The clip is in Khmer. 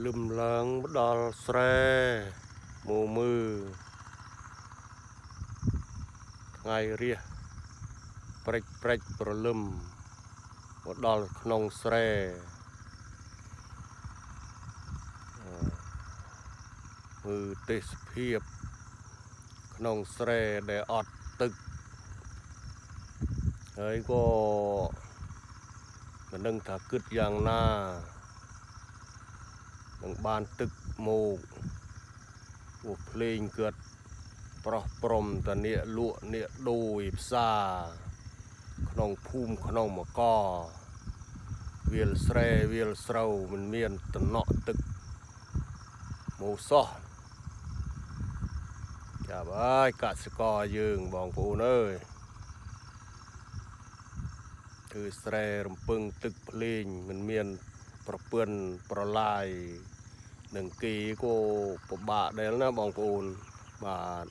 លឹមឡើងដល់ស្រែមើថ្ងៃរះព្រិចប្រលឹមមកដល់ក្នុងស្រែមើលទេសភាពក្នុងស្រែដែលអត់ទឹកហើយក៏មិនដឹងថាគិតយ៉ាងណានឹងបានទឹកមកពួកភ្លេងគាត់ប្រោះព្រំតអ្នកលក់អ្នកដូរផ្សារក្នុងភូមិក្នុងមកវាលស្រែវាលស្រូវមិនមានតំណក់ទឹកមកសោះចាប់ហើយកសិករយើងបងប្អូនអើយគឺស្រែរំពឹងទឹកភ្លេងមិនមានប្រពន្ធប្រឡាយនឹងគេក៏ពិបាកដែរណាបងប្អូនបាទ